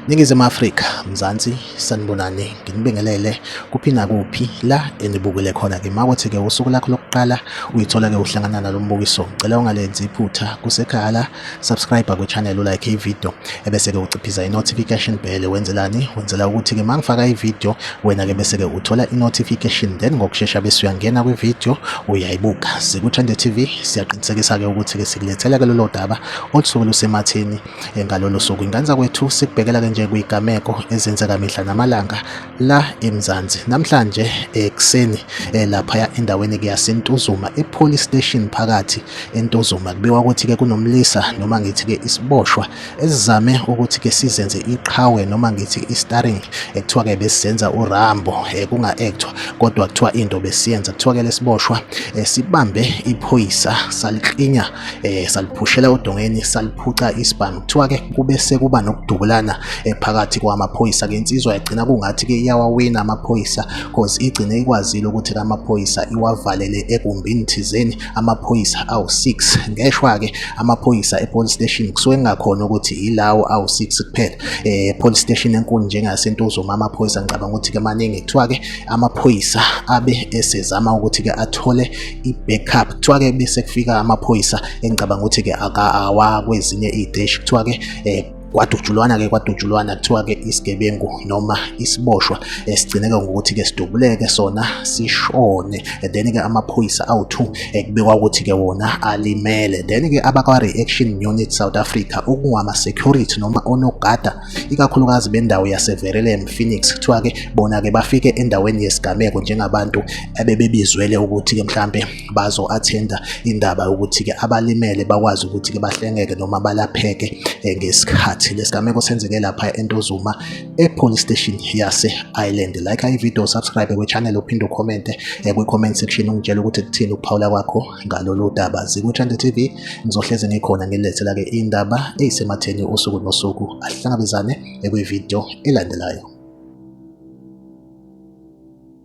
Ningizimu Afrika, Mzansi, sanibonani, nginibingelele kuphi nakuphi la enibukele khona-ke. Makuthi-ke usuku lakho lokuqala uyithola-ke uhlangana nalo mbukiso, ngicela ungalenzi iphutha kusekhaya la, subscribe kwi-channel, ulike ividiyo ebese-ke uciphiza i-notification bell. Wenzelani? Wenzela ukuthi-ke uma ngifaka ividiyo wena-ke bese-ke uthola i-notification, then ngokushesha bese uyangena kwividiyo uyayibuka. Siku-Trend TV siyaqinisekisa-ke ukuthi-ke sikulethela-ke lolo daba olusuke lusematheni ngalolo suku. Ingane kwethu sikubhekela-ke nje kwigameko ezenzeka mihla namalanga la eMzansi. Namhlanje ekuseni laphaya endaweni yaseNtuzuma e-police station phakathi eNtuzuma, kubikwa ukuthi-ke kunomlisa noma ngithi-ke isiboshwa esizame ukuthi-ke sizenze iqhawe noma ngithi i-starring, kuthiwa-ke besizenza uRambo, kunga-actwa kodwa kuthiwa into besiyenza. Kuthiwa-ke lesiboshwa sibambe iphoyisa saliklinya, saliphushela odongeni, saliphuca isibhamu. Kuthiwa-ke kube sekuba nokudubulana phakathi kwamaphoyisa-ke. Insizwa yagcina kungathi-ke iyawawina amaphoyisa cause igcine ikwazile ukuthi-ke amaphoyisa iwavalele egumbini thizeni, amaphoyisa awu-6. Ngeshwa-ke amaphoyisa e-police station kusuke kungakhona ukuthi ilawo awu-6 kuphela. Police station enkulu njengaseNtuzuma amaphoyisa ngicabanga ukuthi-ke maningi. Kuthiwa-ke amaphoyisa abe esezama ukuthi-ke athole i-backup. Kuthiwa-ke bese kufika amaphoyisa engicabanga ukuthi-ke awakwezinye iy'teshi. Kuthiwa-ke kwadutshulwana kuthiwa-ke isigebengu noma isiboshwa sigcineke ngokuthi-ke sidubuleke sona sishone, then-ke amaphoyisa awu-2 kubikwa ukuthi-ke wona alimele. Then-ke abakwa-Reaction Unit South Africa okungama-security noma onogada ikakhulukazi bendawo yaseVerulam Phoenix, kuthiwa-ke bona-ke bafike endaweni yesigameko njengabantu ebebebizwele ukuthi-ke mhlampe bazo-athenda indaba yokuthi-ke abalimele bakwazi ukuthi-ke bahlengeke noma balapheke ngesikhathi. Lesigameko senzeke lapha eNtuzuma e-police station yase-Island. Like ividiyo, subscribe kwi-channel, uphinde ucommente kwi-comment section ungitshela ukuthi kuthini ukuphawula kwakho ngalolu daba. Ziku-Trend TV ngizohlezi ngikhona ngilethela-ke indaba eyisematheni usuku nosuku. Asihlangabezane kwividiyo elandelayo.